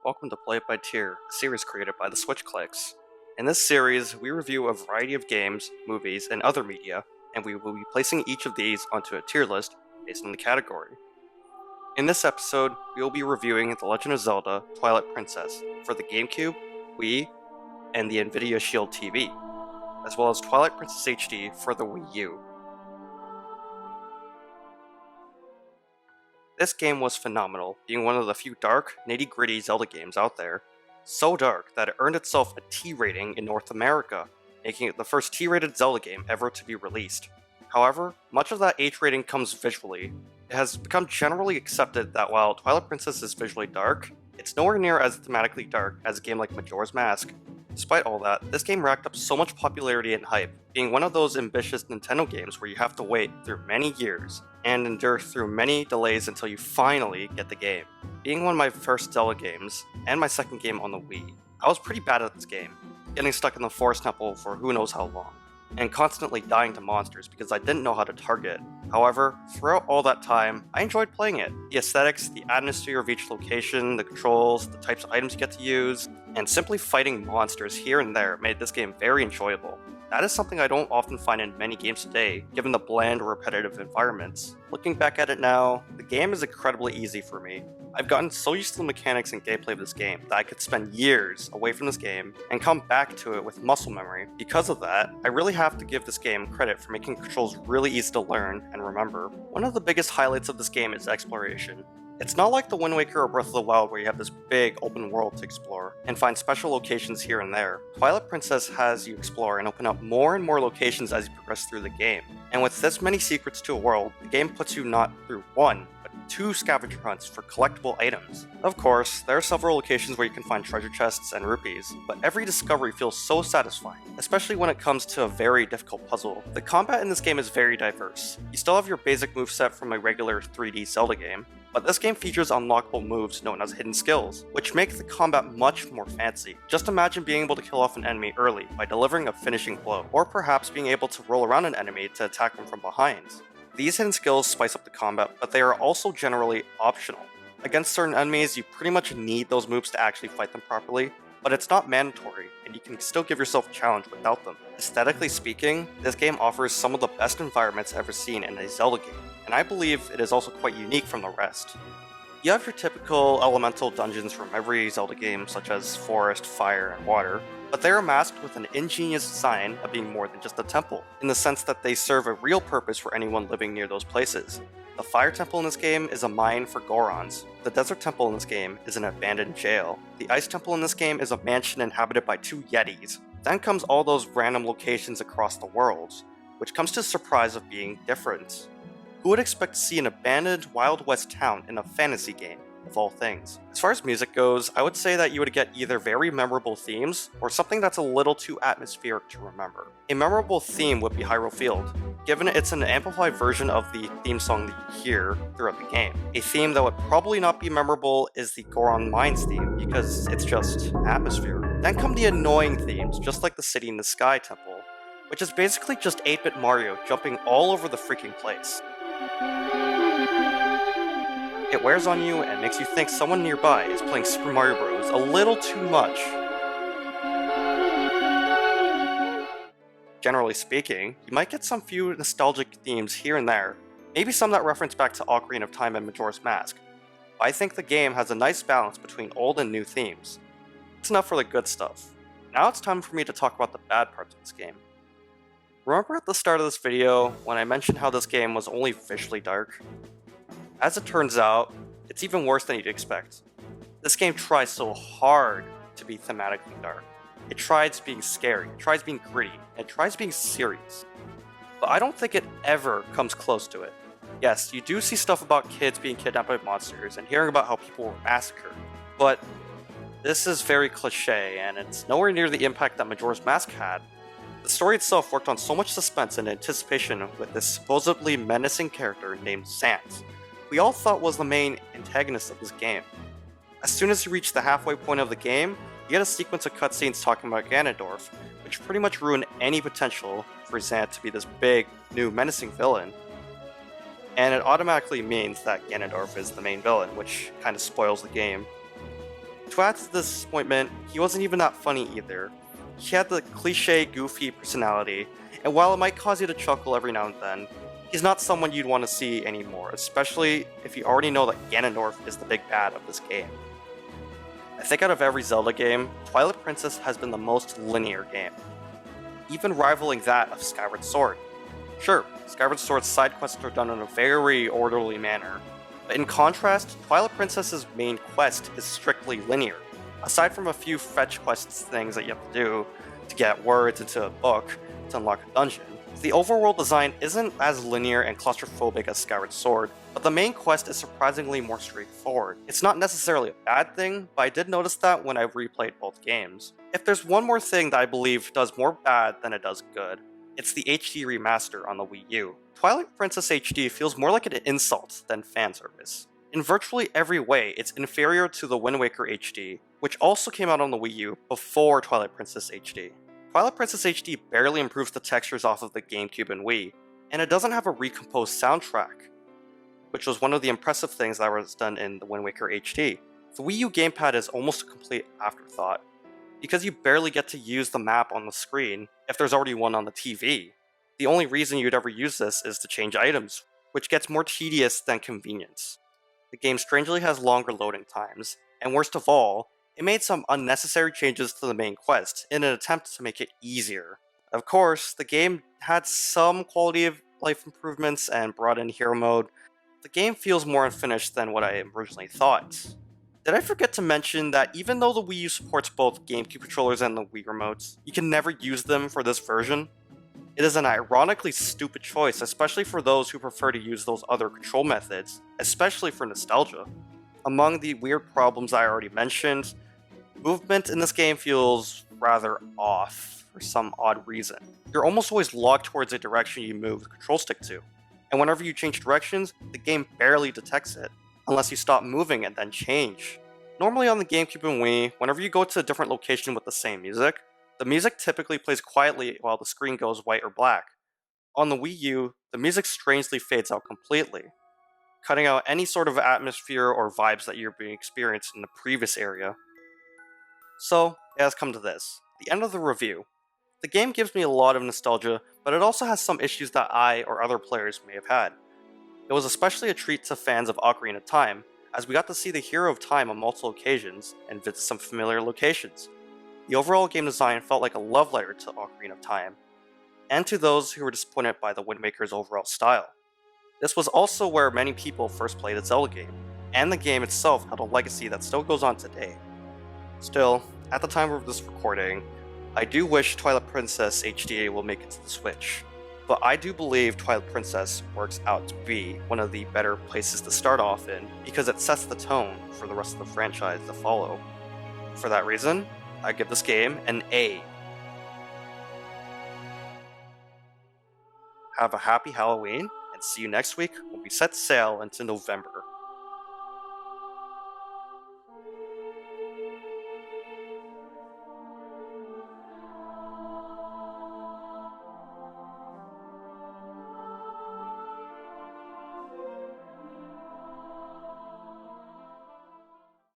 welcome to Play It by Tier, a series created by the Switch Clicks. In this series, we review a variety of games, movies, and other media, and we will be placing each of these onto a tier list based on the category. In this episode, we will be reviewing The Legend of Zelda Twilight Princess for the GameCube, Wii, and the Nvidia Shield TV, as well as Twilight Princess HD for the Wii U. This game was phenomenal, being one of the few dark, nitty-gritty Zelda games out there. So dark that it earned itself a T rating in North America, making it the first T-rated Zelda game ever to be released. However, much of that H rating comes visually. It has become generally accepted that while Twilight Princess is visually dark, it's nowhere near as thematically dark as a game like Majora's Mask. Despite all that, this game racked up so much popularity and hype, being one of those ambitious Nintendo games where you have to wait through many years and endure through many delays until you finally get the game. Being one of my first Zelda games, and my second game on the Wii, I was pretty bad at this game, getting stuck in the Forest Temple for who knows how long, and constantly dying to monsters because I didn't know how to target. However, throughout all that time, I enjoyed playing it. The aesthetics, the atmosphere of each location, the controls, the types of items you get to use, and simply fighting monsters here and there made this game very enjoyable. That is something I don't often find in many games today, given the bland, repetitive environments. Looking back at it now, the game is incredibly easy for me. I've gotten so used to the mechanics and gameplay of this game that I could spend years away from this game and come back to it with muscle memory. Because of that, I really have to give this game credit for making controls really easy to learn and remember. One of the biggest highlights of this game is exploration. It's not like the Wind Waker or Breath of the Wild where you have this big open world to explore and find special locations here and there. Twilight Princess has you explore and open up more and more locations as you progress through the game. And with this many secrets to a world, the game puts you not through one, but two scavenger hunts for collectible items. Of course, there are several locations where you can find treasure chests and rupees, but every discovery feels so satisfying, especially when it comes to a very difficult puzzle. The combat in this game is very diverse. You still have your basic moveset from a regular 3D Zelda game, but this game features unlockable moves known as hidden skills, which make the combat much more fancy. Just imagine being able to kill off an enemy early by delivering a finishing blow, or perhaps being able to roll around an enemy to attack them from behind. These hidden skills spice up the combat, but they are also generally optional. Against certain enemies, you pretty much need those moves to actually fight them properly, but it's not mandatory, and you can still give yourself a challenge without them. Aesthetically speaking, this game offers some of the best environments ever seen in a Zelda game, and I believe it is also quite unique from the rest. You have your typical elemental dungeons from every Zelda game, such as forest, fire, and water, but they are masked with an ingenious design of being more than just a temple, in the sense that they serve a real purpose for anyone living near those places. The Fire Temple in this game is a mine for Gorons. The Desert Temple in this game is an abandoned jail. The Ice Temple in this game is a mansion inhabited by two Yetis. Then comes all those random locations across the world, which comes to the surprise of being different. Who would expect to see an abandoned Wild West town in a fantasy game, of all things? As far as music goes, I would say that you would get either very memorable themes, or something that's a little too atmospheric to remember. A memorable theme would be Hyrule Field, given it's an amplified version of the theme song that you hear throughout the game. A theme that would probably not be memorable is the Goron Mines theme, because it's just atmosphere. Then come the annoying themes, just like the City in the Sky Temple, which is basically just 8-bit Mario jumping all over the freaking place. It wears on you and makes you think someone nearby is playing Super Mario Bros. A little too much. Generally speaking, you might get some few nostalgic themes here and there, maybe some that reference back to Ocarina of Time and Majora's Mask, but I think the game has a nice balance between old and new themes. That's enough for the good stuff. Now it's time for me to talk about the bad parts of this game. Remember at the start of this video when I mentioned how this game was only visually dark? As it turns out, it's even worse than you'd expect. This game tries so hard to be thematically dark. It tries being scary, it tries being gritty, and it tries being serious. But I don't think it ever comes close to it. Yes, you do see stuff about kids being kidnapped by monsters and hearing about how people were massacred, but this is very cliche and it's nowhere near the impact that Majora's Mask had. The story itself worked on so much suspense and anticipation with this supposedly menacing character named Zant, we all thought was the main antagonist of this game. As soon as you reach the halfway point of the game, you get a sequence of cutscenes talking about Ganondorf, which pretty much ruin any potential for Zant to be this big, new, menacing villain. And it automatically means that Ganondorf is the main villain, which kind of spoils the game. To add to this disappointment, he wasn't even that funny either. He had the cliche, goofy personality, and while it might cause you to chuckle every now and then, he's not someone you'd want to see anymore, especially if you already know that Ganondorf is the big bad of this game. I think out of every Zelda game, Twilight Princess has been the most linear game, even rivaling that of Skyward Sword. Sure, Skyward Sword's side quests are done in a very orderly manner, but in contrast, Twilight Princess's main quest is strictly linear. Aside from a few fetch quests things that you have to do to get words into a book to unlock a dungeon, the overworld design isn't as linear and claustrophobic as Skyward Sword, but the main quest is surprisingly more straightforward. It's not necessarily a bad thing, but I did notice that when I replayed both games. If there's one more thing that I believe does more bad than it does good, it's the HD remaster on the Wii U. Twilight Princess HD feels more like an insult than fan service. In virtually every way, it's inferior to the Wind Waker HD, which also came out on the Wii U before Twilight Princess HD. Twilight Princess HD barely improves the textures off of the GameCube and Wii, and it doesn't have a recomposed soundtrack, which was one of the impressive things that was done in the Wind Waker HD. The Wii U gamepad is almost a complete afterthought, because you barely get to use the map on the screen if there's already one on the TV. The only reason you'd ever use this is to change items, which gets more tedious than convenience. The game strangely has longer loading times, and worst of all, it made some unnecessary changes to the main quest in an attempt to make it easier. Of course, the game had some quality of life improvements and brought in hero mode. The game feels more unfinished than what I originally thought. Did I forget to mention that even though the Wii U supports both GameCube controllers and the Wii remotes, you can never use them for this version? It is an ironically stupid choice, especially for those who prefer to use those other control methods, especially for nostalgia. Among the weird problems I already mentioned, movement in this game feels rather off for some odd reason. You're almost always locked towards a direction you move the control stick to, and whenever you change directions, the game barely detects it, unless you stop moving and then change. Normally on the GameCube and Wii, whenever you go to a different location with the same music, the music typically plays quietly while the screen goes white or black. On the Wii U, the music strangely fades out completely, cutting out any sort of atmosphere or vibes that you're being experienced in the previous area. So, it has come to this, the end of the review. The game gives me a lot of nostalgia, but it also has some issues that I or other players may have had. It was especially a treat to fans of Ocarina of Time, as we got to see the Hero of Time on multiple occasions and visit some familiar locations. The overall game design felt like a love letter to Ocarina of Time, and to those who were disappointed by the Wind Waker's overall style. This was also where many people first played a Zelda game, and the game itself had a legacy that still goes on today. Still, at the time of this recording, I do wish Twilight Princess HD will make it to the Switch, but I do believe Twilight Princess works out to be one of the better places to start off in because it sets the tone for the rest of the franchise to follow. For that reason, I give this game an A. Have a happy Halloween, and see you next week when we set sail into November.